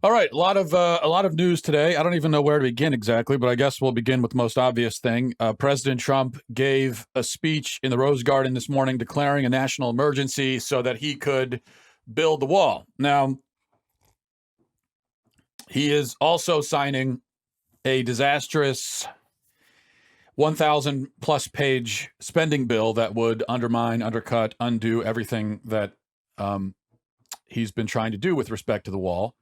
All right, a lot of news today. I don't even know where to begin exactly, but I guess we'll begin with the most obvious thing. President Trump gave a speech in the Rose Garden this morning declaring a national emergency so that he could build the wall. Now, he is also signing a disastrous 1,000 plus page spending bill that would undermine, undercut, undo everything that he's been trying to do with respect to the wall.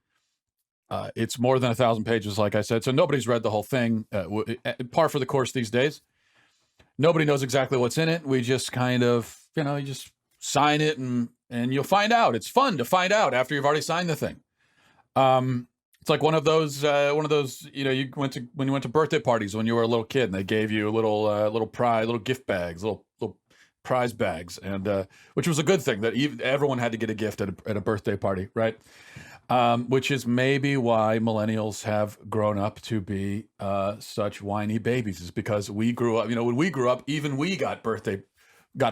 It's more than 1,000 pages, like I said, so nobody's read the whole thing. Par for the course these days. Nobody knows exactly what's in it. We just kind of, you just sign it and you'll find out. It's fun to find out after you've already signed the thing. It's like one of those, you went to birthday parties when you were a little kid and they gave you little gift bags, little prize bags, and which was a good thing that everyone had to get a gift at a birthday party, right? Which is maybe why millennials have grown up to be such whiny babies, is because we grew up, when we grew up, even we got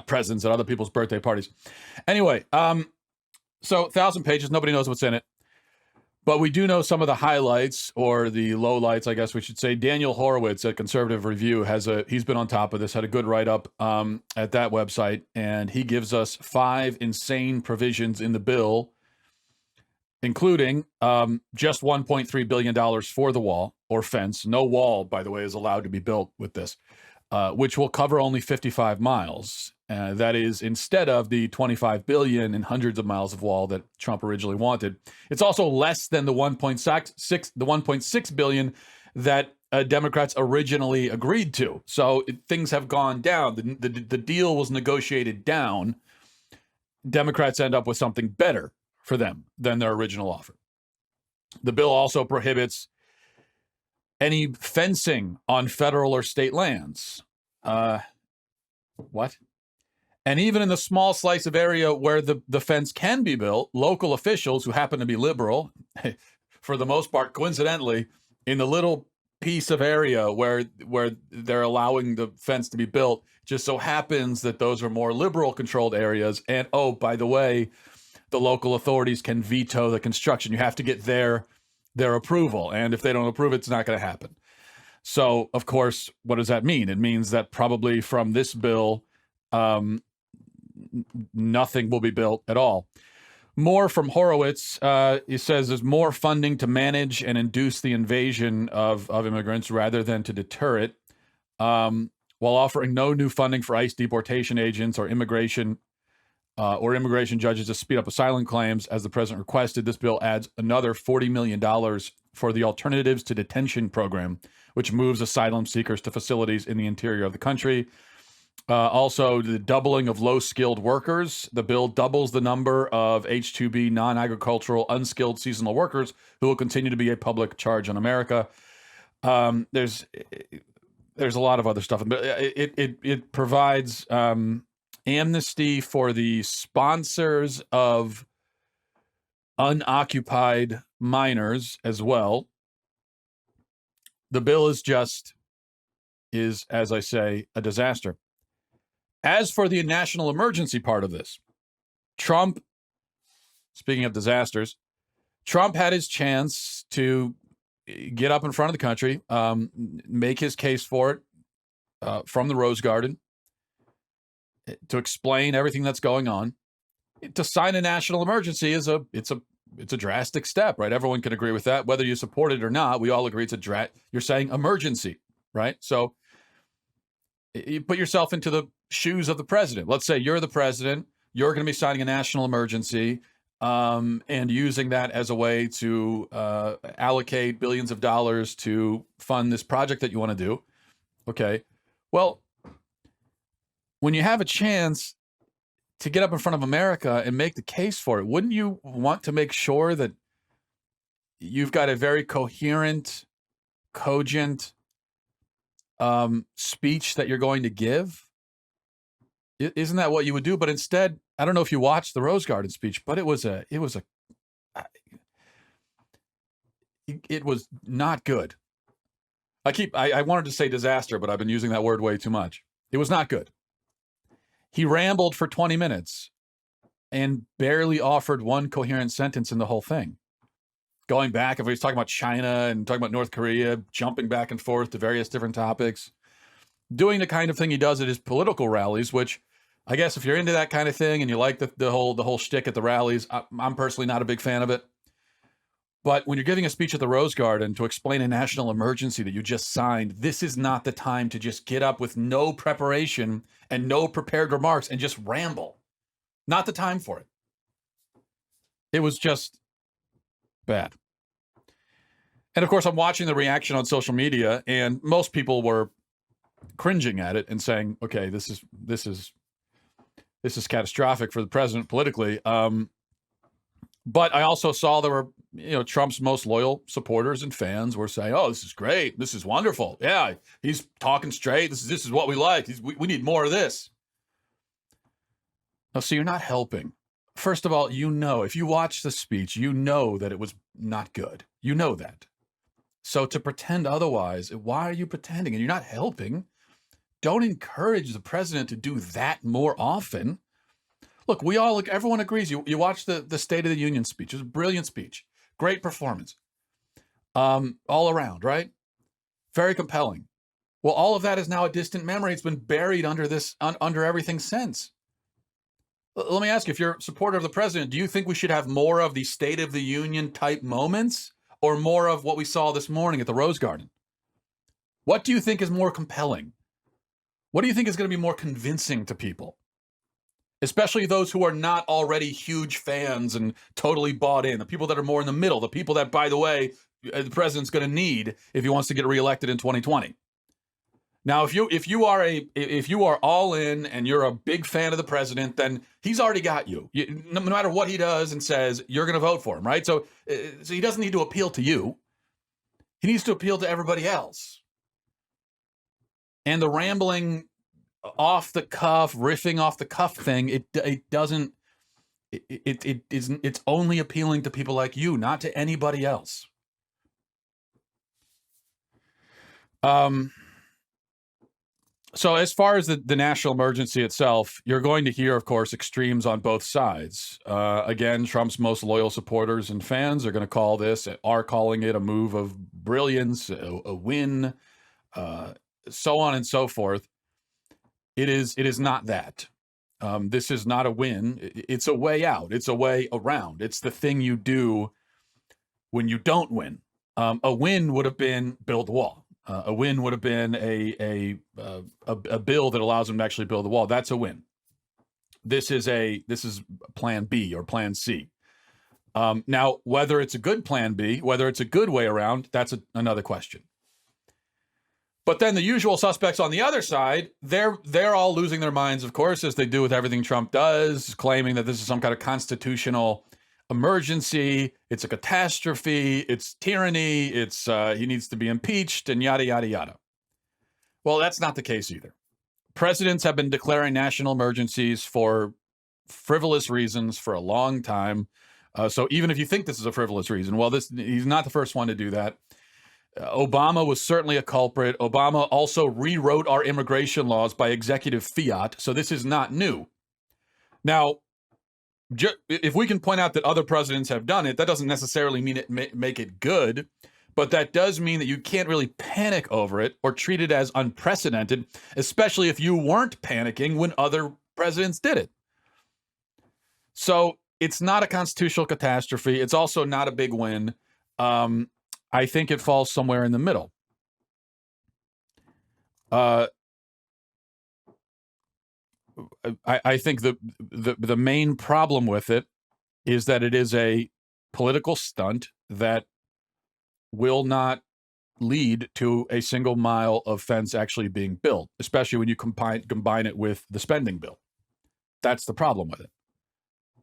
presents at other people's birthday parties. Anyway, so 1,000 pages, nobody knows what's in it. But we do know some of the highlights, or the lowlights, I guess we should say. Daniel Horowitz at Conservative Review he's been on top of this, had a good write-up at that website, and he gives us 5 insane provisions in the bill, including just $1.3 billion for the wall or fence. No wall, by the way, is allowed to be built with this, which will cover only 55 miles. That is instead of the 25 billion and hundreds of miles of wall that Trump originally wanted. It's also less than the 1.6 billion that Democrats originally agreed to. So things have gone down. The deal was negotiated down. Democrats end up with something better for them than their original offer. The bill also prohibits any fencing on federal or state lands. What? And even in the small slice of area where the fence can be built, local officials who happen to be liberal, for the most part, coincidentally, in the little piece of area where they're allowing the fence to be built, just so happens that those are more liberal controlled areas. And oh, by the way, the local authorities can veto the construction. You have to get their approval. And if they don't approve it, it's not going to happen. So, of course, what does that mean? It means that probably from this bill, nothing will be built at all. More from Horowitz. He says there's more funding to manage and induce the invasion of immigrants rather than to deter it, while offering no new funding for ICE deportation agents or immigration judges to speed up asylum claims, as the president requested. This bill adds another $40 million for the Alternatives to Detention program, which moves asylum seekers to facilities in the interior of the country. Also, the doubling of low-skilled workers. The bill doubles the number of H-2B non-agricultural unskilled seasonal workers who will continue to be a public charge on America. There's a lot of other stuff. It provides amnesty for the sponsors of unoccupied minors as well. The bill is, as I say, a disaster. As for the national emergency part of this, Trump, speaking of disasters, Trump had his chance to get up in front of the country, make his case for it from the Rose Garden, to explain everything that's going on. To sign a national emergency is a drastic step, right? Everyone can agree with that, whether you support it or not. We all agree you're saying emergency, right? So you put yourself into the shoes of the president. Let's say you're the president. You're going to be signing a national emergency and using that as a way to allocate billions of dollars to fund this project that you want to do. Okay. Well, when you have a chance to get up in front of America and make the case for it, wouldn't you want to make sure that you've got a very coherent, cogent speech that you're going to give? Isn't that what you would do? But instead, I don't know if you watched the Rose Garden speech, but it was not good. I wanted to say disaster, but I've been using that word way too much. It was not good. He rambled for 20 minutes and barely offered one coherent sentence in the whole thing. going back, if he's talking about China and talking about North Korea, jumping back and forth to various different topics, doing the kind of thing he does at his political rallies, which I guess if you're into that kind of thing and you like the whole shtick at the rallies, I'm personally not a big fan of it. But when you're giving a speech at the Rose Garden to explain a national emergency that you just signed, this is not the time to just get up with no preparation and no prepared remarks and just ramble. Not the time for it. It was just bad. And of course, I'm watching the reaction on social media, and most people were cringing at it and saying, okay, this is catastrophic for the president politically. But I also saw there were, Trump's most loyal supporters and fans were saying, oh, this is great. This is wonderful. Yeah, he's talking straight. This is what we like. We need more of this. Oh, so you're not helping. First of all, if you watch the speech, you know that it was not good. You know that. So to pretend otherwise, why are you pretending? And you're not helping. Don't encourage the president to do that more often. Look, everyone agrees. You watch the State of the Union speech. It was a brilliant speech. Great performance. All around, right? Very compelling. Well, all of that is now a distant memory. It's been buried under everything since. Let me ask you, if you're a supporter of the president, do you think we should have more of the State of the Union type moments or more of what we saw this morning at the Rose Garden? What do you think is more compelling? What do you think is going to be more convincing to people? Especially those who are not already huge fans and totally bought in. The people that are more in the middle. The people that, by the way, the president's going to need if he wants to get reelected in 2020. Now, if you are all in and you're a big fan of the president, then he's already got you. No matter what he does and says, you're going to vote for him, right? So he doesn't need to appeal to you. He needs to appeal to everybody else. And the rambling off the cuff, riffing off the cuff thing, it's only appealing to people like you, not to anybody else. So as far as the national emergency itself, you're going to hear, of course, extremes on both sides. Again, Trump's most loyal supporters and fans are calling it a move of brilliance, a win, so on and so forth. It is not that. This is not a win. It's a way out. It's a way around. It's the thing you do when you don't win. A win would have been build the wall. A win would have been a bill that allows them to actually build the wall. That's a win. This is plan B or plan C. Now, whether it's a good plan B, whether it's a good way around, that's another question. But then the usual suspects on the other side, they're all losing their minds, of course, as they do with everything Trump does, claiming that this is some kind of constitutional emergency, it's a catastrophe, it's tyranny, it's he needs to be impeached, and yada, yada, yada. Well, that's not the case either. Presidents have been declaring national emergencies for frivolous reasons for a long time. So even if you think this is a frivolous reason, well, he's not the first one to do that. Obama was certainly a culprit. Obama also rewrote our immigration laws by executive fiat, so this is not new. Now, if we can point out that other presidents have done it, that doesn't necessarily mean make it good, but that does mean that you can't really panic over it or treat it as unprecedented, especially if you weren't panicking when other presidents did it. So it's not a constitutional catastrophe. It's also not a big win. I think it falls somewhere in the middle. I think the main problem with it is that it is a political stunt that will not lead to a single mile of fence actually being built, especially when you combine it with the spending bill. That's the problem with it.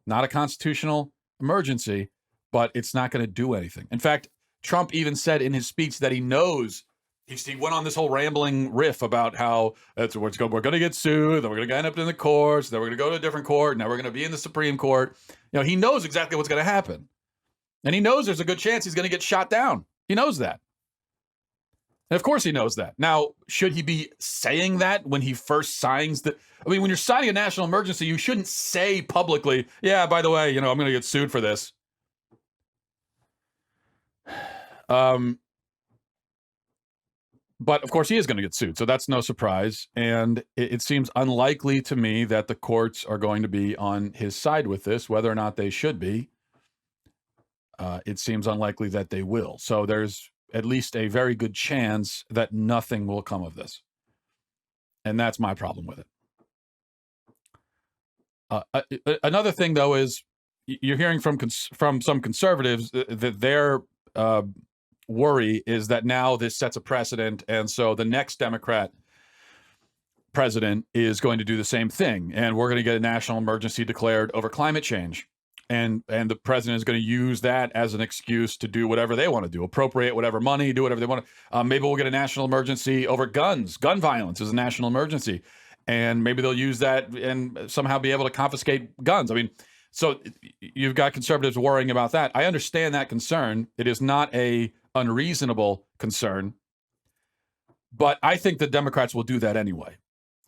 Not a constitutional emergency, but it's not going to do anything. In fact, Trump even said in his speech that he knows, he went on this whole rambling riff about how we're going to get sued, then we're going to end up in the courts, then we're going to go to a different court, now we're going to be in the Supreme Court. He knows exactly what's going to happen. And he knows there's a good chance he's going to get shot down. He knows that. And of course he knows that. Now, should he be saying that when he first signs when you're signing a national emergency, you shouldn't say publicly, yeah, by the way, I'm going to get sued for this. But of course, he is going to get sued, so that's no surprise. And it seems unlikely to me that the courts are going to be on his side with this, whether or not they should be. It seems unlikely that they will. So there's at least a very good chance that nothing will come of this. And that's my problem with it. Another thing, though, is you're hearing from some conservatives that their worry is that now this sets a precedent, and so the next Democrat president is going to do the same thing, and we're going to get a national emergency declared over climate change, and the president is going to use that as an excuse to do whatever they want to do, appropriate whatever money, do whatever they want to. Maybe we'll get a national emergency over guns. Gun violence is a national emergency, and maybe they'll use that and somehow be able to confiscate guns. I mean, so you've got conservatives worrying about that. I understand that concern. It is not a unreasonable concern, but I think the Democrats will do that anyway.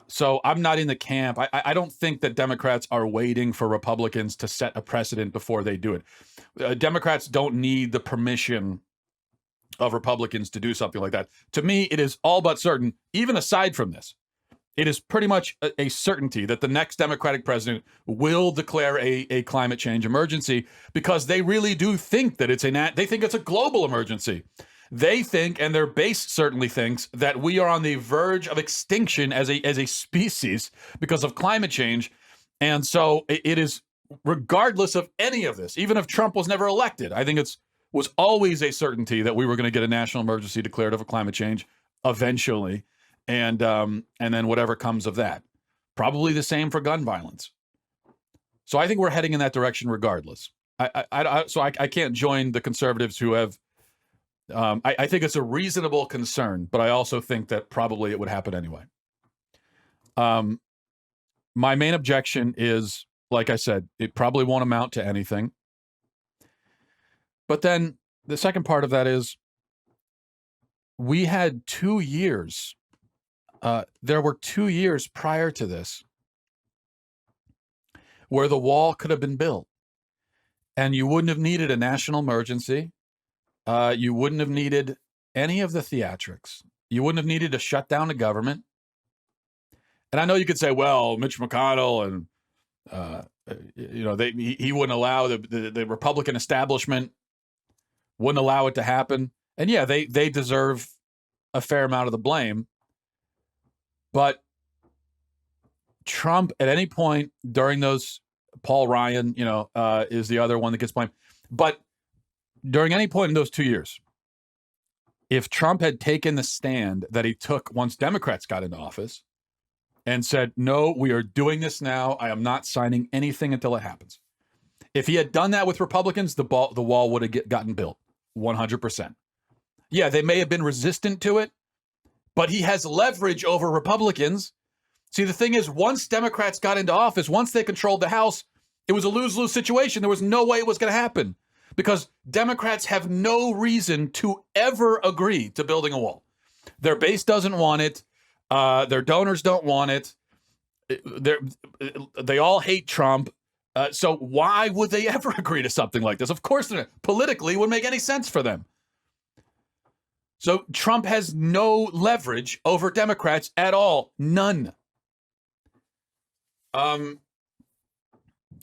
So I'm not in the camp. I don't think that Democrats are waiting for Republicans to set a precedent before they do it. Democrats don't need the permission of Republicans to do something like that. To me, it is all but certain, even aside from this, it is pretty much a certainty that the next Democratic president will declare a climate change emergency, because they really do think that they think it's a global emergency. They think, and their base certainly thinks, that we are on the verge of extinction as a species because of climate change. And so it is, regardless of any of this, even if Trump was never elected, I think it was always a certainty that we were going to get a national emergency declared over climate change eventually. And then whatever comes of that. Probably the same for gun violence. So I think we're heading in that direction regardless. I can't join the conservatives who have, I think it's a reasonable concern, but I also think that probably it would happen anyway. My main objection is, like I said, it probably won't amount to anything. But then the second part of that is, we had 2 years. There were 2 years prior to this where the wall could have been built, and you wouldn't have needed a national emergency. You wouldn't have needed any of the theatrics. You wouldn't have needed to shut down the government. And I know you could say, well, Mitch McConnell and, he wouldn't allow the Republican establishment wouldn't allow it to happen. And yeah, they deserve a fair amount of the blame. But Trump, at any point during those, Paul Ryan, is the other one that gets blamed. But during any point in those 2 years, if Trump had taken the stand that he took once Democrats got into office and said, no, we are doing this now, I am not signing anything until it happens. If he had done that with Republicans, the wall would have gotten built 100%. Yeah, they may have been resistant to it, but he has leverage over Republicans. See, the thing is, once Democrats got into office, once they controlled the House, it was a lose-lose situation. There was no way it was going to happen, because Democrats have no reason to ever agree to building a wall. Their base doesn't want it. Their donors don't want it. They all hate Trump. So why would they ever agree to something like this? Of course, politically, it wouldn't make any sense for them. So Trump has no leverage over Democrats at all. None.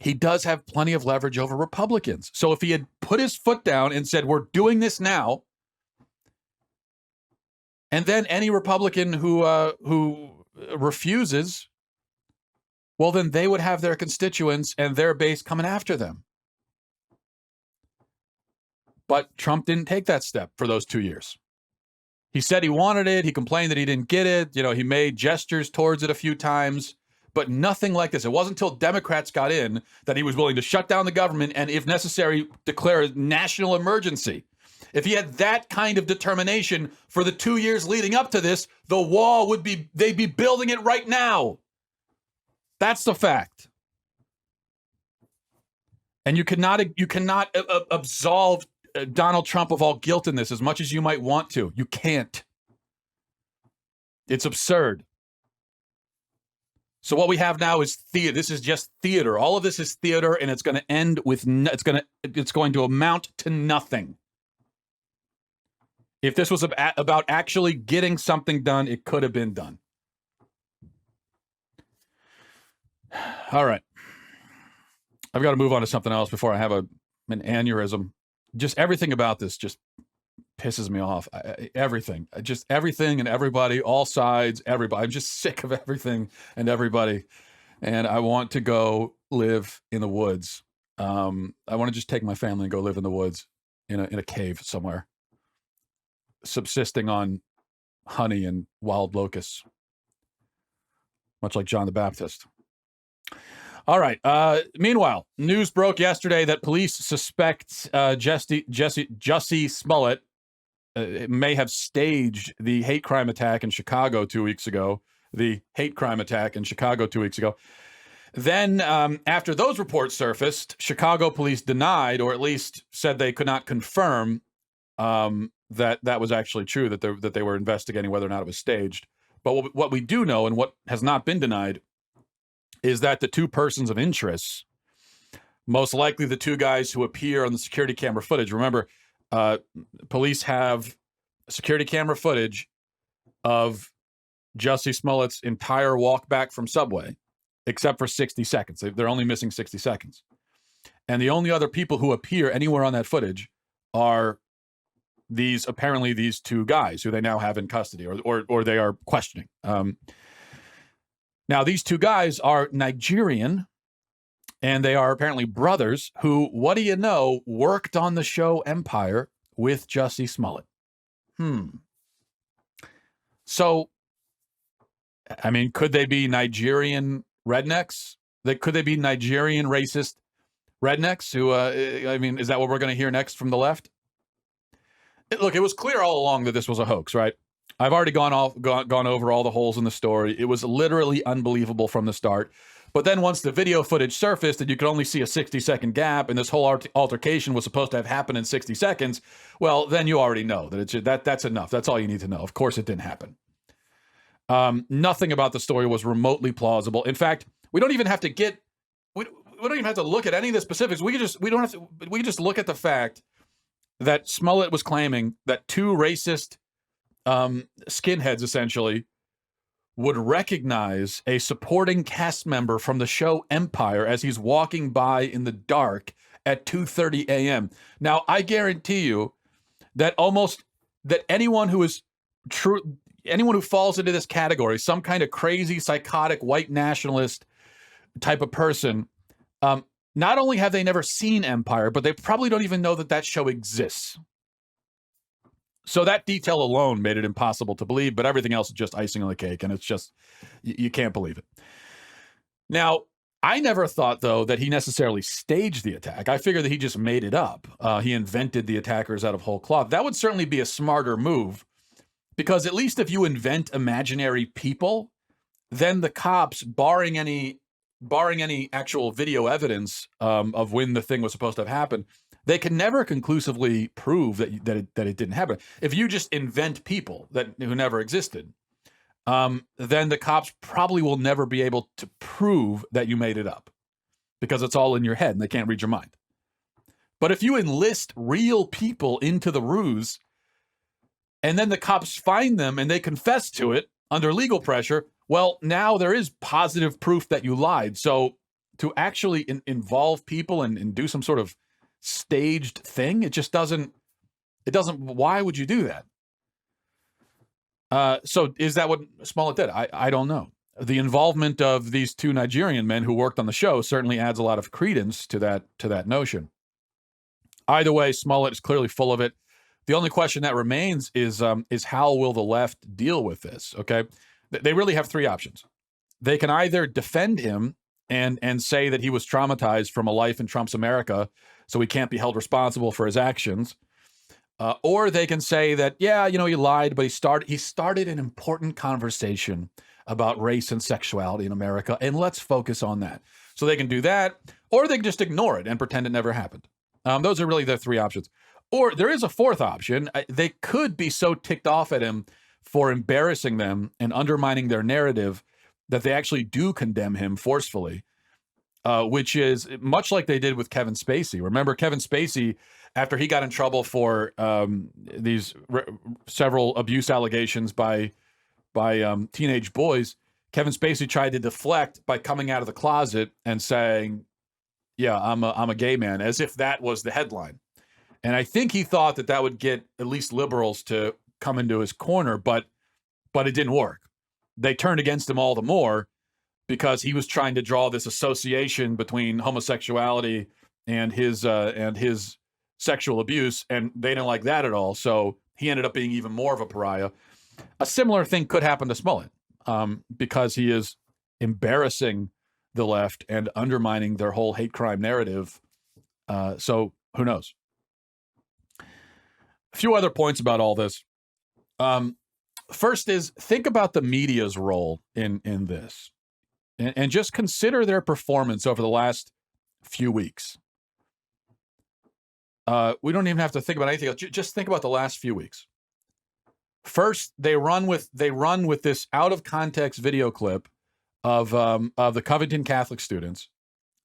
He does have plenty of leverage over Republicans. So if he had put his foot down and said, we're doing this now, and then any Republican who refuses, well, then they would have their constituents and their base coming after them. But Trump didn't take that step for those 2 years. He said he wanted it. He complained that he didn't get it. He made gestures towards it a few times, but nothing like this. It wasn't until Democrats got in that he was willing to shut down the government and, if necessary, declare a national emergency. If he had that kind of determination for the 2 years leading up to this, the wall they'd be building it right now. That's the fact. And you cannot absolve Donald Trump of all guilt in this as much as you might want to. You can't. It's absurd. So what we have now is theater. This is just theater. All of this is theater, and it's going to end with it's going to amount to nothing. If this was about actually getting something done, it could have been done. All right. I've got to move on to something else before I have an aneurysm. Just everything about this just pisses me off. Everything and everybody, all sides, everybody. I'm just sick of everything and everybody. And I want to go live in the woods. I want to just take my family and go live in the woods in a cave somewhere, subsisting on honey and wild locusts, much like John the Baptist. All right. Meanwhile, news broke yesterday that police suspect Jussie Smollett may have staged the hate crime attack in Chicago 2 weeks ago. Then, after those reports surfaced, Chicago police denied, or at least said they could not confirm that was actually true, that they were investigating whether or not it was staged. But what we do know, and what has not been denied, is that the two persons of interest, most likely the two guys who appear on the security camera footage. Remember, police have security camera footage of Jussie Smollett's entire walk back from Subway, except for 60 seconds. They're only missing 60 seconds. And the only other people who appear anywhere on that footage are these two guys who they now have in custody, or they are questioning. Now, these two guys are Nigerian, and they are apparently brothers who, what do you know, worked on the show Empire with Jussie Smollett. So, I mean, could they be Nigerian rednecks? Could they be Nigerian racist rednecks who, is that what we're going to hear next from the left? Look, it was clear all along that this was a hoax, right? I've already gone over all the holes in the story. It was literally unbelievable from the start. But then once the video footage surfaced and you could only see a 60-second gap, and this whole altercation was supposed to have happened in 60 seconds, well, then you already know that that's enough. That's all you need to know. Of course, it didn't happen. Nothing about the story was remotely plausible. In fact, we don't even have to look at any of the specifics. We can just look at the fact that Smollett was claiming that two racist skinheads essentially would recognize a supporting cast member from the show Empire as he's walking by in the dark at 2:30 a.m. Now, I guarantee you that anyone who falls into this category, some kind of crazy, psychotic, white nationalist type of person, not only have they never seen Empire, but they probably don't even know that show exists. So that detail alone made it impossible to believe, but everything else is just icing on the cake, and it's just, you can't believe it. Now, I never thought, though, that he necessarily staged the attack. I figured that he just made it up. He invented the attackers out of whole cloth. That would certainly be a smarter move, because at least if you invent imaginary people, then the cops, barring any actual video evidence of when the thing was supposed to have happened, they can never conclusively prove that it didn't happen. If you just invent people who never existed, then the cops probably will never be able to prove that you made it up, because it's all in your head and they can't read your mind. But if you enlist real people into the ruse, and then the cops find them and they confess to it under legal pressure, well, now there is positive proof that you lied. So to actually involve people and do some sort of staged thing, it doesn't, why would you do that? So is that what Smollett did? I don't know. The involvement of these two Nigerian men who worked on the show certainly adds a lot of credence to that notion. Either way, Smollett is clearly full of it. The only question that remains is how will the left deal with this? Okay, they really have three options. They can either defend him and say that he was traumatized from a life in Trump's America, so he can't be held responsible for his actions. Or they can say that, yeah, he lied, but he started an important conversation about race and sexuality in America, and let's focus on that. So they can do that, or they can just ignore it and pretend it never happened. Those are really their three options. Or there is a fourth option. They could be so ticked off at him for embarrassing them and undermining their narrative that they actually do condemn him forcefully. which is much like they did with Kevin Spacey. Remember Kevin Spacey, after he got in trouble for these several abuse allegations by teenage boys, Kevin Spacey tried to deflect by coming out of the closet and saying, yeah, I'm a gay man, as if that was the headline. And I think he thought that would get at least liberals to come into his corner, but it didn't work. They turned against him all the more because he was trying to draw this association between homosexuality and his sexual abuse, and they didn't like that at all. So he ended up being even more of a pariah. A similar thing could happen to Smollett because he is embarrassing the left and undermining their whole hate crime narrative. So who knows? A few other points about all this. First is think about the media's role in this, and just consider their performance over the last few weeks. We don't even have to think about anything else. Just think about the last few weeks. First, they run with this out of context video clip of the Covington Catholic students,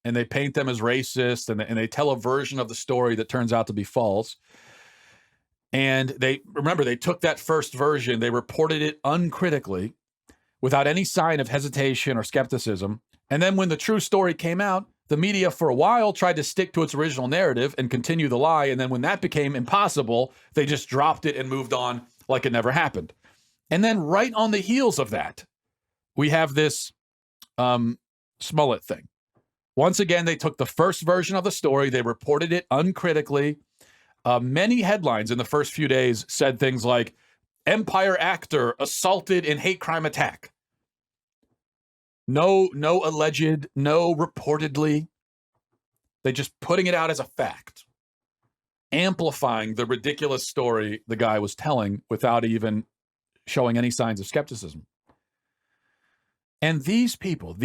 and they paint them as racist, and they tell a version of the story that turns out to be false. And they took that first version, they reported it uncritically, without any sign of hesitation or skepticism. And then when the true story came out, the media for a while tried to stick to its original narrative and continue the lie. And then when that became impossible, they just dropped it and moved on like it never happened. And then right on the heels of that, we have this Smollett thing. Once again, they took the first version of the story, they reported it uncritically. Many headlines in the first few days said things like, Empire actor assaulted in hate crime attack. No alleged, no reportedly. They just putting it out as a fact, amplifying the ridiculous story the guy was telling without even showing any signs of skepticism. And these people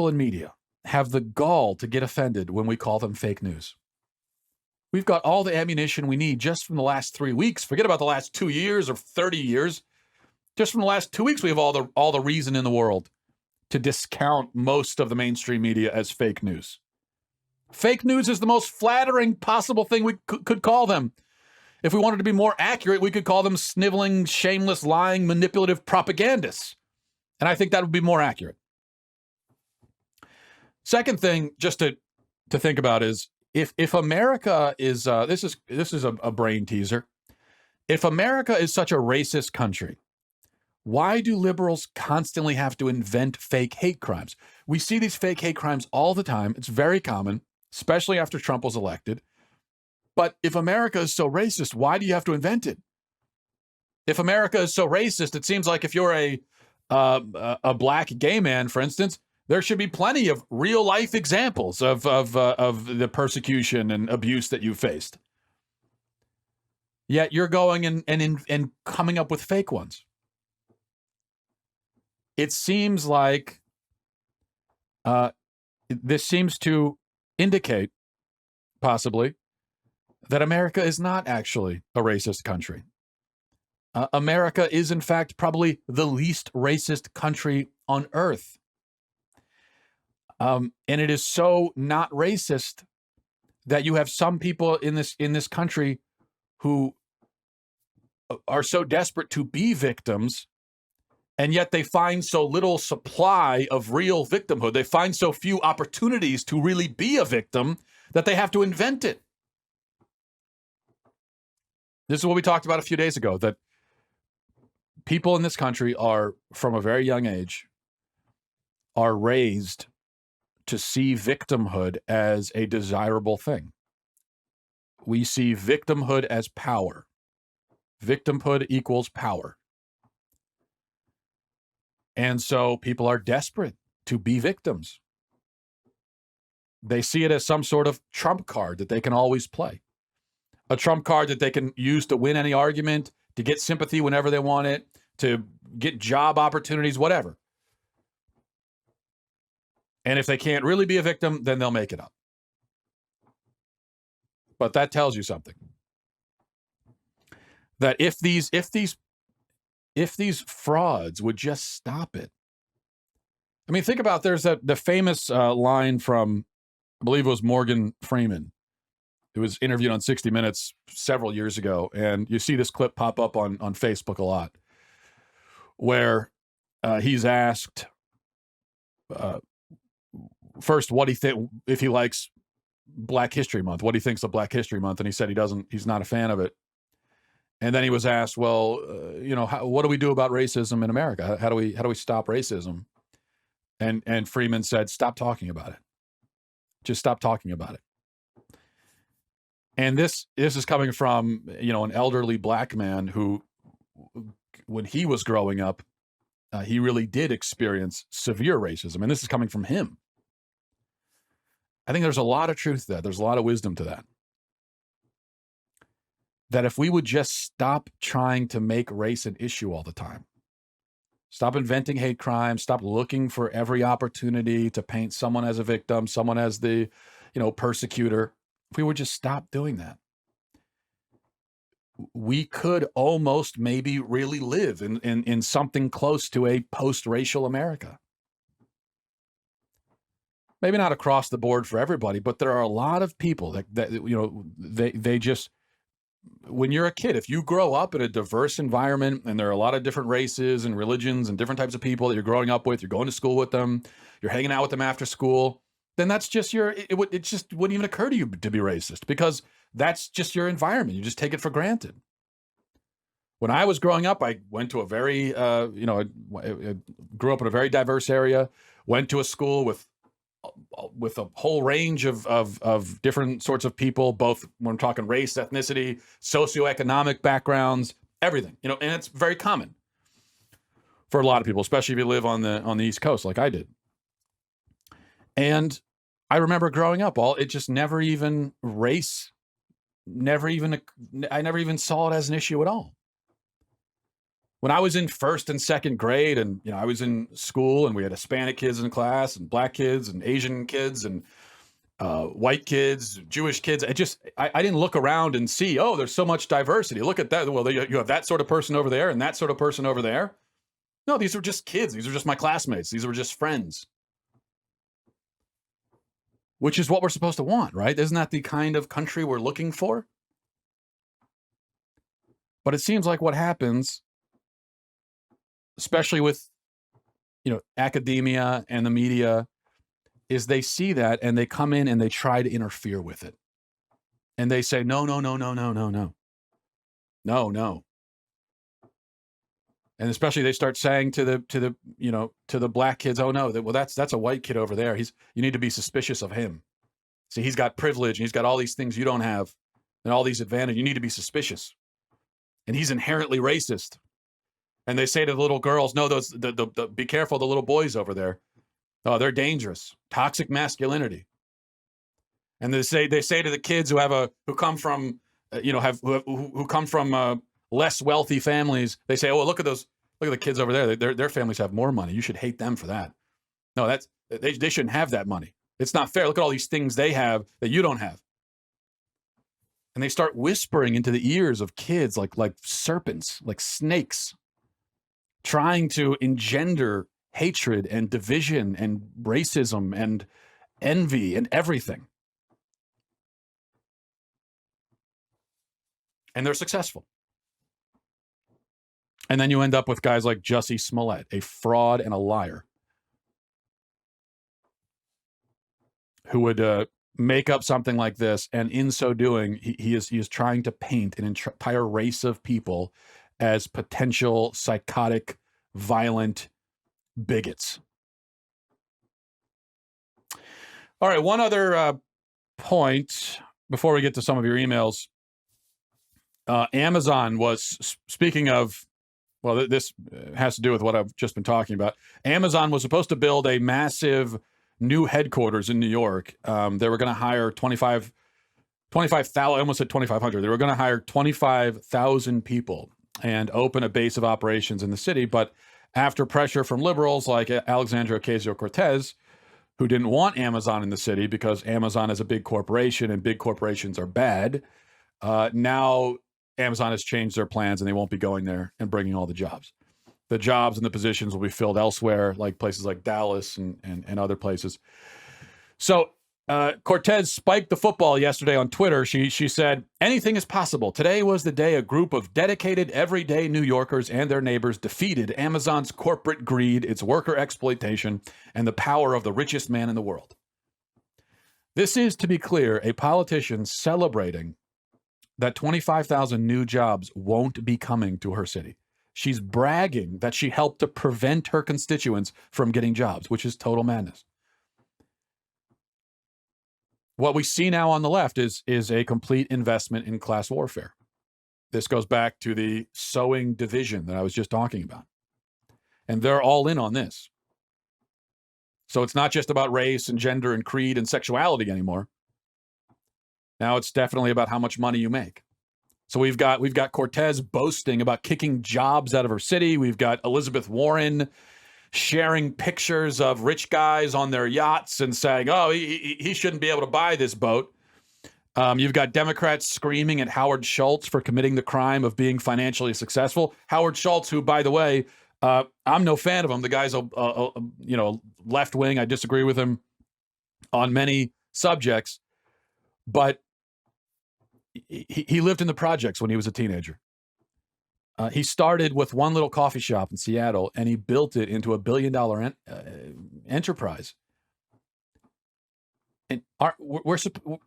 in media have the gall to get offended when we call them fake news. We've got all the ammunition we need just from the last 3 weeks. Forget about the last 2 years or 30 years. Just from the last 2 weeks, we have all the reason in the world to discount most of the mainstream media as fake news. Fake news is the most flattering possible thing we could call them. If we wanted to be more accurate, we could call them sniveling, shameless, lying, manipulative propagandists. And I think that would be more accurate. Second thing, just to think about is, if America is, this is a brain teaser. If America is such a racist country, why do liberals constantly have to invent fake hate crimes? We see these fake hate crimes all the time. It's very common, especially after Trump was elected. But if America is so racist, why do you have to invent it? If America is so racist, it seems like if you're a black gay man, for instance, there should be plenty of real life examples of the persecution and abuse that you faced. Yet you're going and coming up with fake ones. It seems like this seems to indicate, possibly, that America is not actually a racist country. America is, in fact, probably the least racist country on earth. And it is so not racist that you have some people in this country who are so desperate to be victims, and yet they find so little supply of real victimhood. They find so few opportunities to really be a victim that they have to invent it. This is what we talked about a few days ago, that people in this country are, from a very young age, are raised to see victimhood as a desirable thing. We see victimhood as power. Victimhood equals power. And so people are desperate to be victims. They see it as some sort of trump card that they can always play. A trump card that they can use to win any argument, to get sympathy whenever they want it, to get job opportunities, whatever. And if they can't really be a victim, then they'll make it up. But that tells you something. That if these frauds would just stop it. I mean, think about, there's the famous line from I believe it was Morgan Freeman. It was interviewed on 60 Minutes several years ago, and you see this clip pop up on Facebook a lot, where he's asked first what he think if he likes Black History Month, what he thinks of Black History Month, and he said he's not a fan of it. And then he was asked, well, what do we do about racism in America? How do we stop racism? And Freeman said, stop talking about it. Just stop talking about it. And this is coming from, an elderly Black man who, when he was growing up, he really did experience severe racism. And this is coming from him. I think there's a lot of truth to that. There's a lot of wisdom to that. That if we would just stop trying to make race an issue all the time, stop inventing hate crimes, stop looking for every opportunity to paint someone as a victim, someone as the, persecutor, if we would just stop doing that, we could almost maybe really live in something close to a post-racial America. Maybe not across the board for everybody, but there are a lot of people that they just, when you're a kid, if you grow up in a diverse environment and there are a lot of different races and religions and different types of people that you're growing up with, you're going to school with them, you're hanging out with them after school, then that's just it just wouldn't even occur to you to be racist, because that's just your environment. You just take it for granted. When I was growing up, I went to a very, I grew up in a very diverse area, went to a school with a whole range of different sorts of people, both when I'm talking race, ethnicity, socioeconomic backgrounds, everything, and it's very common for a lot of people, especially if you live on the East Coast like I did. And I remember growing up, I never even saw it as an issue at all. When I was in first and second grade, and I was in school, and we had Hispanic kids in class, and Black kids, and Asian kids, and white kids, Jewish kids, I didn't look around and see, oh, there's so much diversity. Look at that. Well, you have that sort of person over there, and that sort of person over there. No, these were just kids. These were just my classmates. These were just friends. Which is what we're supposed to want, right? Isn't that the kind of country we're looking for? But it seems like what happens, especially with, academia and the media, is they see that and they come in and they try to interfere with it. And they say, no. And especially they start saying to the Black kids, oh no, that's a white kid over there. You need to be suspicious of him. See, he's got privilege and he's got all these things you don't have and all these advantages. You need to be suspicious. And he's inherently racist. And they say to the little girls, no, be careful, the little boys over there. Oh, they're dangerous. Toxic masculinity. And they say to the kids who come from less wealthy families, they say, oh, well, look at the kids over there. Their families have more money. You should hate them for that. No, they shouldn't have that money. It's not fair. Look at all these things they have that you don't have. And they start whispering into the ears of kids like serpents, like snakes, trying to engender hatred and division and racism and envy and everything. And they're successful. And then you end up with guys like Jussie Smollett, a fraud and a liar, who would make up something like this, and in so doing, he is trying to paint an entire race of people as potential psychotic, violent bigots. All right, one other point before we get to some of your emails. Amazon was, speaking of, well, this has to do with what I've just been talking about. Amazon was supposed to build a massive new headquarters in New York. They were going to hire 25,000, I almost said 2,500. They were going to hire 25,000 people and open a base of operations in the city. But after pressure from liberals like Alexandria Ocasio-Cortez, who didn't want Amazon in the city because Amazon is a big corporation and big corporations are bad, now Amazon has changed their plans and they won't be going there and bringing all the jobs. The jobs and the positions will be filled elsewhere, like places like Dallas and other places. So Cortez spiked the football yesterday on Twitter. She said, anything is possible. Today was the day a group of dedicated, everyday New Yorkers and their neighbors defeated Amazon's corporate greed, its worker exploitation, and the power of the richest man in the world. This is, to be clear, a politician celebrating that 25,000 new jobs won't be coming to her city. She's bragging that she helped to prevent her constituents from getting jobs, which is total madness. What we see now on the left is a complete investment in class warfare. This goes back to the sowing division that I was just talking about. And they're all in on this. So it's not just about race and gender and creed and sexuality anymore. Now it's definitely about how much money you make. So we've got Cortez boasting about kicking jobs out of her city. We've got Elizabeth Warren sharing pictures of rich guys on their yachts and saying, oh, he shouldn't be able to buy this boat. You've got Democrats screaming at Howard Schultz for committing the crime of being financially successful. Howard Schultz, who, by the way, I'm no fan of him. The guy's left wing. I disagree with him on many subjects, but he lived in the projects when he was a teenager. He started with one little coffee shop in Seattle, and he built it into $1 billion enterprise. And we're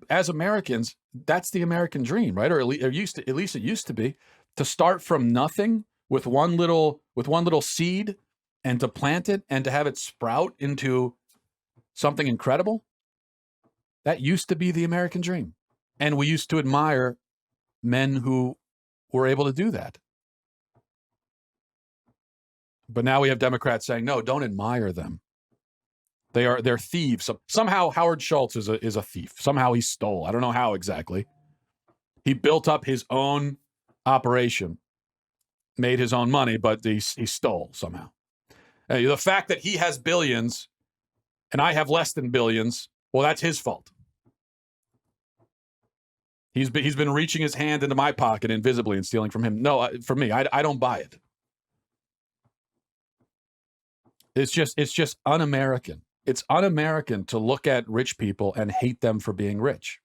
as Americans, that's the American dream, right? Or at least it used to be, to start from nothing with one little seed, and to plant it and to have it sprout into something incredible. That used to be the American dream, and we used to admire men who were able to do that. But now we have Democrats saying, no, don't admire them. They're thieves. Somehow Howard Schultz is a thief. Somehow he stole. I don't know how exactly. He built up his own operation, made his own money, but he stole somehow. The fact that he has billions and I have less than billions, well, that's his fault. He's been reaching his hand into my pocket invisibly and stealing from him. No, for me, I don't buy it. It's just un-American. It's un-American to look at rich people and hate them for being rich.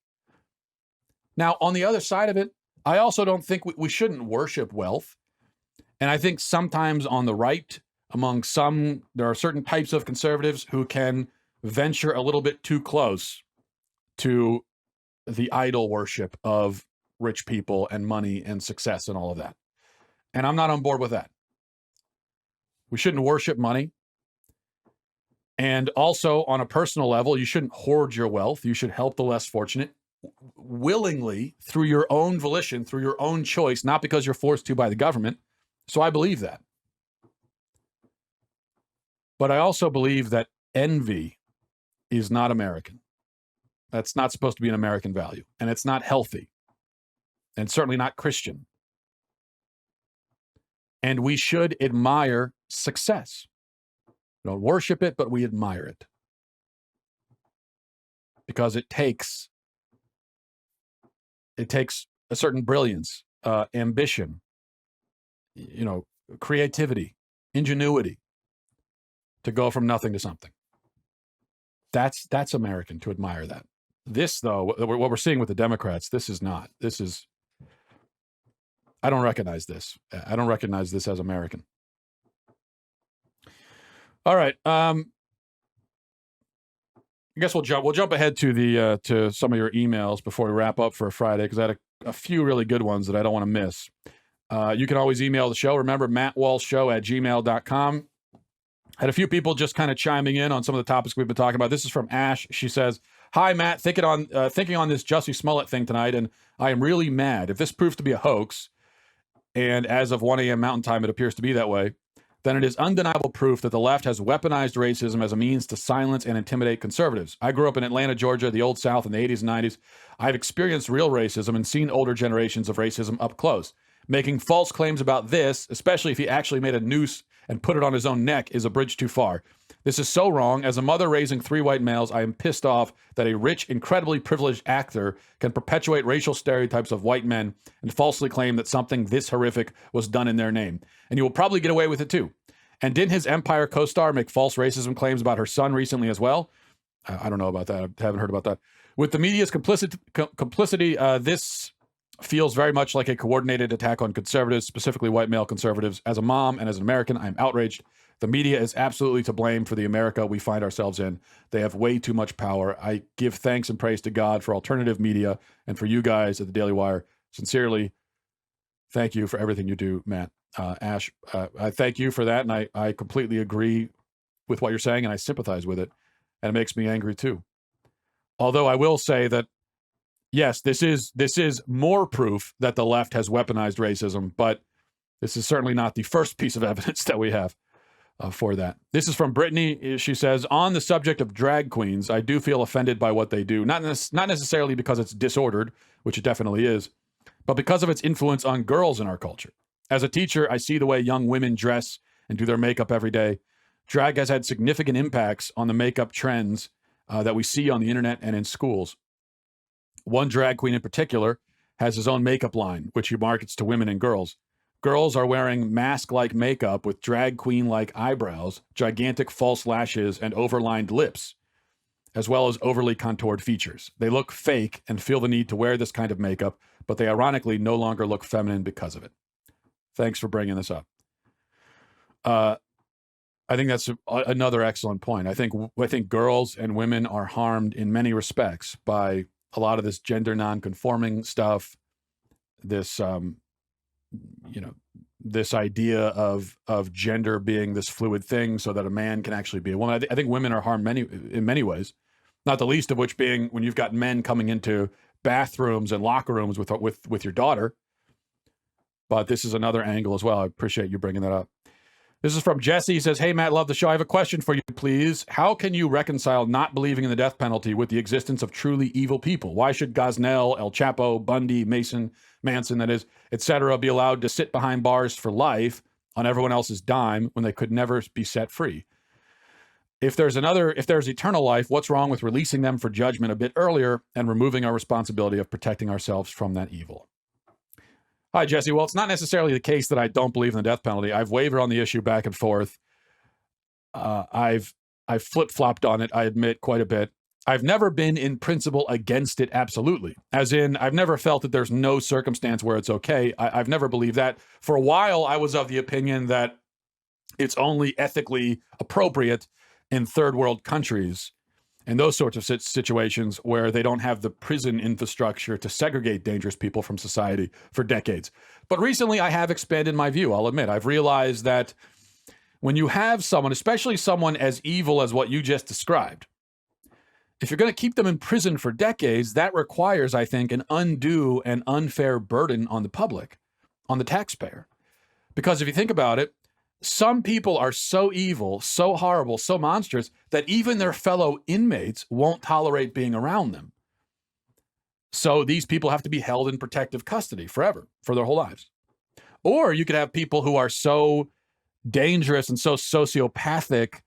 Now, on the other side of it, I also don't think we shouldn't worship wealth. And I think sometimes on the right, there are certain types of conservatives who can venture a little bit too close to the idol worship of rich people and money and success and all of that. And I'm not on board with that. We shouldn't worship money. And also, on a personal level, you shouldn't hoard your wealth. You should help the less fortunate willingly, through your own volition, through your own choice, not because you're forced to by the government. So I believe that. But I also believe that envy is not American. That's not supposed to be an American value. And it's not healthy. And certainly not Christian. And we should admire success. We don't worship it, but we admire it. Because it takes a certain brilliance, ambition, creativity, ingenuity to go from nothing to something. That's American, to admire that. This, though, what we're seeing with the Democrats, this is not. I don't recognize this. I don't recognize this as American. All right. I guess we'll jump ahead to some of your emails before we wrap up for Friday, because I had a few really good ones that I don't want to miss. You can always email the show. Remember, mattwalshshow@gmail.com. Had a few people just kind of chiming in on some of the topics we've been talking about. This is from Ash. She says, "Hi, Matt. Thinking on this Jussie Smollett thing tonight, and I am really mad. If this proves to be a hoax, and as of 1 a.m. Mountain Time, it appears to be that way, then it is undeniable proof that the left has weaponized racism as a means to silence and intimidate conservatives. I grew up in Atlanta, Georgia, the Old South in the 80s and 90s. I've experienced real racism and seen older generations of racism up close. Making false claims about this, especially if he actually made a noose and put it on his own neck, is a bridge too far. This is so wrong. As a mother raising 3 white males, I am pissed off that a rich, incredibly privileged actor can perpetuate racial stereotypes of white men and falsely claim that something this horrific was done in their name. And you will probably get away with it too. And didn't his Empire co-star make false racism claims about her son recently as well? I don't know about that. I haven't heard about that. With the media's complicity, this feels very much like a coordinated attack on conservatives, specifically white male conservatives. As a mom and as an American, I'm outraged. The media is absolutely to blame for the America we find ourselves in. They have way too much power. I give thanks and praise to God for alternative media and for you guys at the Daily Wire. Sincerely, thank you for everything you do, Matt. Ash, I thank you for that, and I completely agree with what you're saying, and I sympathize with it, and it makes me angry too. Although I will say that, yes, this is more proof that the left has weaponized racism, but this is certainly not the first piece of evidence that we have for that. This is from Brittany. She says, on the subject of drag queens, I do feel offended by what they do, not necessarily because it's disordered, which it definitely is, but because of its influence on girls in our culture. As a teacher, I see the way young women dress and do their makeup every day. Drag has had significant impacts on the makeup trends that we see on the internet and in schools. One drag queen in particular has his own makeup line, which he markets to women and girls. Girls are wearing mask-like makeup with drag queen-like eyebrows, gigantic false lashes, and overlined lips, as well as overly contoured features. They look fake and feel the need to wear this kind of makeup, but they ironically no longer look feminine because of it. Thanks for bringing this up. I think that's another excellent point. I think girls and women are harmed in many respects by a lot of this gender non-conforming stuff, this this idea of gender being this fluid thing so that a man can actually be a woman. I think women are harmed in many ways, not the least of which being when you've got men coming into bathrooms and locker rooms with your daughter. But this is another angle as well. I appreciate you bringing that up. This is from Jesse. He says, hey, Matt, love the show. I have a question for you, please. How can you reconcile not believing in the death penalty with the existence of truly evil people? Why should Gosnell, El Chapo, Bundy, Manson, that is, etc., be allowed to sit behind bars for life on everyone else's dime when they could never be set free? If there's eternal life, what's wrong with releasing them for judgment a bit earlier and removing our responsibility of protecting ourselves from that evil? Hi, Jesse. Well, it's not necessarily the case that I don't believe in the death penalty. I've wavered on the issue back and forth. I've flip-flopped on it, I admit, quite a bit. I've never been in principle against it absolutely. As in, I've never felt that there's no circumstance where it's okay. I've never believed that. For a while, I was of the opinion that it's only ethically appropriate in third world countries and those sorts of situations where they don't have the prison infrastructure to segregate dangerous people from society for decades. But recently I have expanded my view, I'll admit. I've realized that when you have someone, especially someone as evil as what you just described, if you're going to keep them in prison for decades, that requires, I think, an undue and unfair burden on the public, on the taxpayer. Because if you think about it, some people are so evil, so horrible, so monstrous that even their fellow inmates won't tolerate being around them. So these people have to be held in protective custody forever, for their whole lives. Or you could have people who are so dangerous and so sociopathic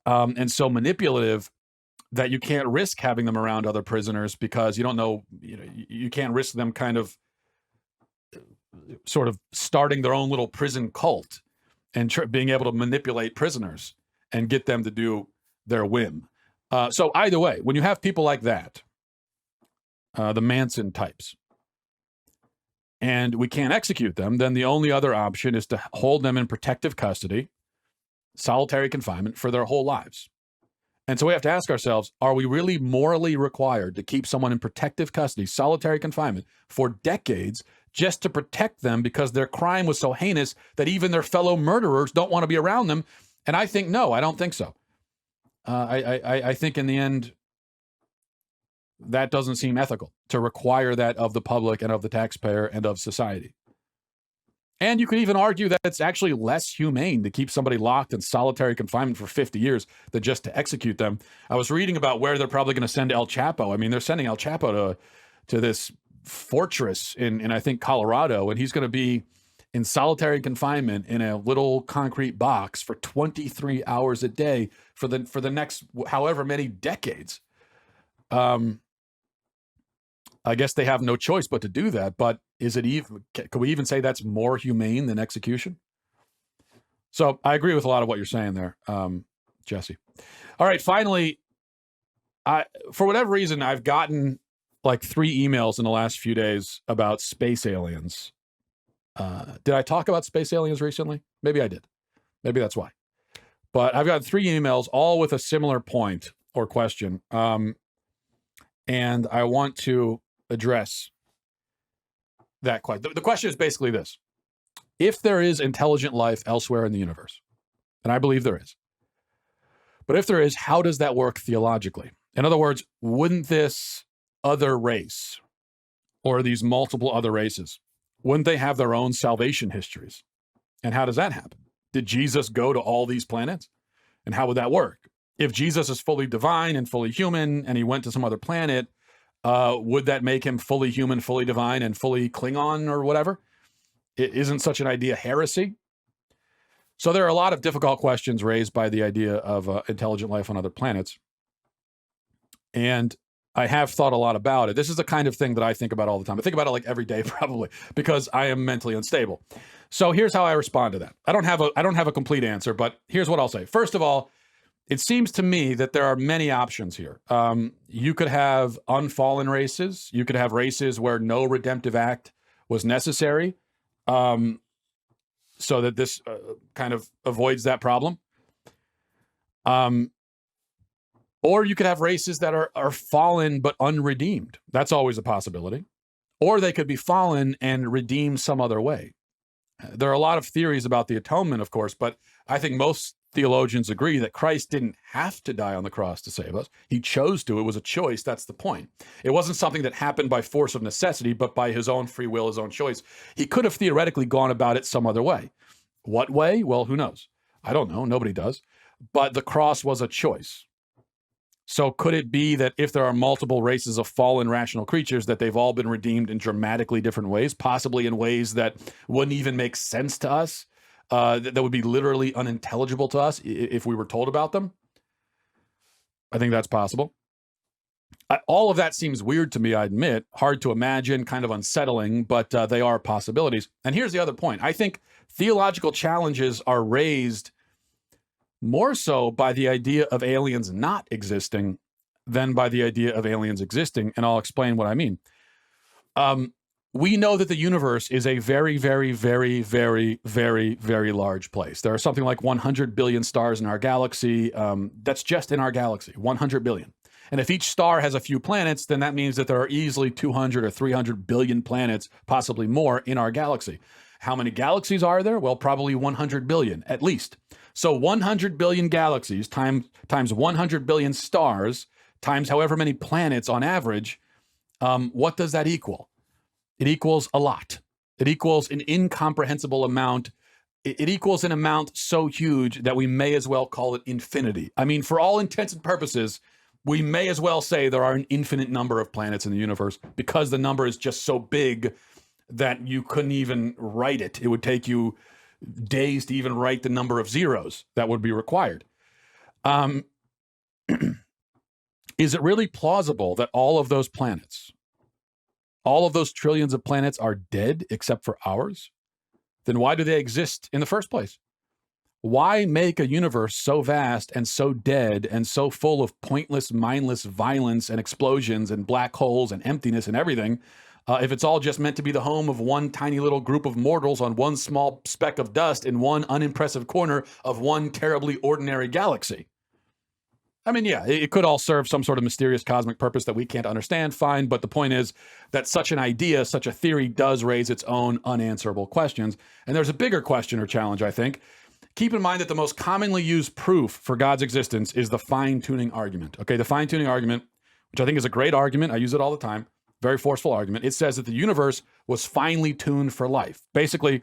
and so manipulative that you can't risk having them around other prisoners because you don't know, you can't risk them kind of sort of starting their own little prison cult and being able to manipulate prisoners and get them to do their whim. So either way, when you have people like that, the Manson types, and we can't execute them, then the only other option is to hold them in protective custody, solitary confinement for their whole lives. And so we have to ask ourselves, are we really morally required to keep someone in protective custody, solitary confinement, for decades just to protect them because their crime was so heinous that even their fellow murderers don't want to be around them? And I think, no, I don't think so. I think in the end, that doesn't seem ethical to require that of the public and of the taxpayer and of society. And you could even argue that it's actually less humane to keep somebody locked in solitary confinement for 50 years than just to execute them. I was reading about where they're probably going to send El Chapo. I mean, they're sending El Chapo to this fortress in I think Colorado, and he's going to be in solitary confinement in a little concrete box for 23 hours a day for the next however many decades. I guess they have no choice but to do that, but is it even, could we even say that's more humane than execution? So I agree with a lot of what you're saying there, Jesse. All right, finally, for whatever reason, I've gotten like 3 emails in the last few days about space aliens. Did I talk about space aliens recently? Maybe I did. Maybe that's why. But I've got 3 emails, all with a similar point or question. And I want to address that question. The question is basically this. If there is intelligent life elsewhere in the universe, and I believe there is, but if there is, how does that work theologically? In other words, wouldn't this other race or these multiple other races, wouldn't they have their own salvation histories? And how does that happen? Did Jesus go to all these planets? And how would that work? If Jesus is fully divine and fully human and he went to some other planet, would that make him fully human, fully divine, and fully Klingon or whatever? Isn't such an idea heresy? So there are a lot of difficult questions raised by the idea of intelligent life on other planets. And I have thought a lot about it. This is the kind of thing that I think about all the time. I think about it like every day, probably, because I am mentally unstable. So here's how I respond to that. I don't have a complete answer, but here's what I'll say. First of all, it seems to me that there are many options here. You could have unfallen races. You could have races where no redemptive act was necessary, so that this kind of avoids that problem. Or you could have races that are fallen but unredeemed. That's always a possibility. Or they could be fallen and redeemed some other way. There are a lot of theories about the atonement, of course, but I think most theologians agree that Christ didn't have to die on the cross to save us. He chose to. It was a choice. That's the point. It wasn't something that happened by force of necessity, but by his own free will, his own choice. He could have theoretically gone about it some other way. What way? Well, who knows? I don't know. Nobody does. But the cross was a choice. So could it be that if there are multiple races of fallen rational creatures, that they've all been redeemed in dramatically different ways, possibly in ways that wouldn't even make sense to us, that would be literally unintelligible to us if we were told about them? I think that's possible. All of that seems weird to me, I admit, hard to imagine, kind of unsettling, but they are possibilities. And here's the other point. I think theological challenges are raised more so by the idea of aliens not existing than by the idea of aliens existing, and I'll explain what I mean. We know that the universe is a very, very, very, very, very, very large place. There are something like 100 billion stars in our galaxy. That's just in our galaxy, 100 billion. And if each star has a few planets, then that means that there are easily 200 or 300 billion planets, possibly more, in our galaxy. How many galaxies are there? Well, probably 100 billion, at least. So 100 billion galaxies times 100 billion stars times however many planets on average, what does that equal? It equals a lot. It equals an incomprehensible amount. It equals an amount so huge that we may as well call it infinity. I mean, for all intents and purposes, we may as well say there are an infinite number of planets in the universe because the number is just so big that you couldn't even write it. It would take you days to even write the number of zeros that would be required. Is it really plausible that all of those planets, all of those trillions of planets are dead except for ours? Then why do they exist in the first place? Why make a universe so vast and so dead and so full of pointless, mindless violence and explosions and black holes and emptiness and everything, if it's all just meant to be the home of one tiny little group of mortals on one small speck of dust in one unimpressive corner of one terribly ordinary galaxy? I mean, yeah, it could all serve some sort of mysterious cosmic purpose that we can't understand, fine, but the point is that such an idea, such a theory does raise its own unanswerable questions. And there's a bigger question or challenge, I think. Keep in mind that the most commonly used proof for God's existence is the fine-tuning argument. Okay, the fine-tuning argument, which I think is a great argument, I use it all the time, very forceful argument. It says that the universe was finely tuned for life. Basically,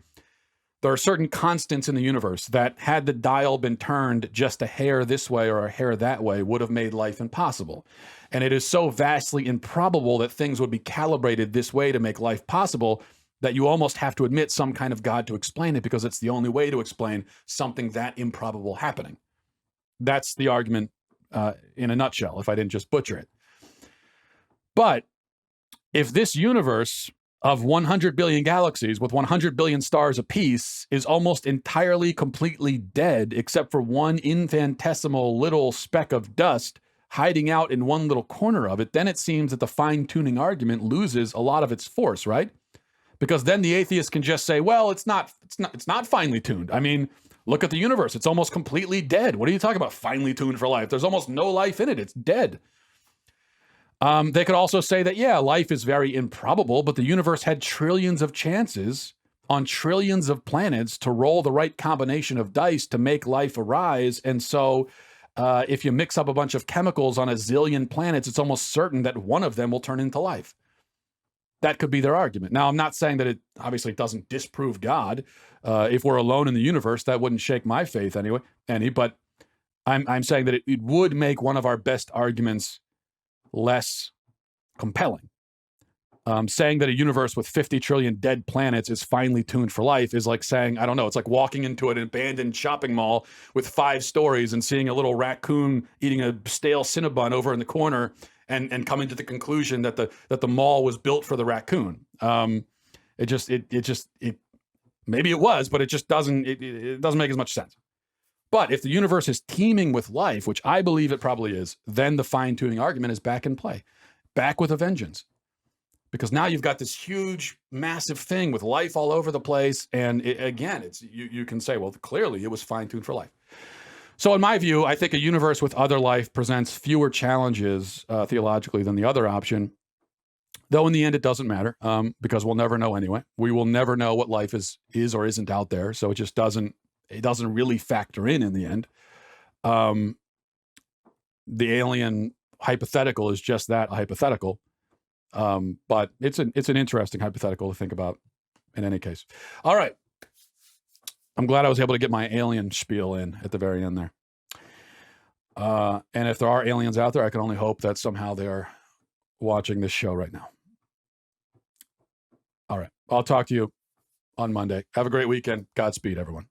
there are certain constants in the universe that, had the dial been turned just a hair this way or a hair that way, would have made life impossible. And it is so vastly improbable that things would be calibrated this way to make life possible that you almost have to admit some kind of God to explain it, because it's the only way to explain something that improbable happening. That's the argument in a nutshell, if I didn't just butcher it. But if this universe of 100 billion galaxies with 100 billion stars apiece is almost entirely, completely dead, except for one infinitesimal little speck of dust hiding out in one little corner of it, then it seems that the fine-tuning argument loses a lot of its force, right? Because then the atheist can just say, well, it's not finely tuned. I mean, look at the universe. It's almost completely dead. What are you talking about finely tuned for life? There's almost no life in it. It's dead. They could also say that, yeah, life is very improbable, but the universe had trillions of chances on trillions of planets to roll the right combination of dice to make life arise. And so if you mix up a bunch of chemicals on a zillion planets, it's almost certain that one of them will turn into life. That could be their argument. Now, I'm not saying that it obviously doesn't disprove God. If we're alone in the universe, that wouldn't shake my faith anyway, but I'm saying that it would make one of our best arguments less compelling. Saying that a universe with 50 trillion dead planets is finely tuned for life is like saying, I don't know, it's like walking into an abandoned shopping mall with 5 stories and seeing a little raccoon eating a stale Cinnabon over in the corner and coming to the conclusion that the mall was built for the raccoon. Maybe it was, but it just doesn't make as much sense. But if the universe is teeming with life, which I believe it probably is, then the fine-tuning argument is back in play, back with a vengeance. Because now you've got this huge, massive thing with life all over the place. And you can say, well, clearly it was fine-tuned for life. So in my view, I think a universe with other life presents fewer challenges theologically than the other option. Though in the end, it doesn't matter because we'll never know anyway. We will never know what life is or isn't out there. So it just doesn't really factor in the end. The alien hypothetical is just that, a hypothetical. But it's an interesting hypothetical to think about in any case. All right. I'm glad I was able to get my alien spiel in at the very end there. And if there are aliens out there, I can only hope that somehow they are watching this show right now. All right. I'll talk to you on Monday. Have a great weekend. Godspeed, everyone.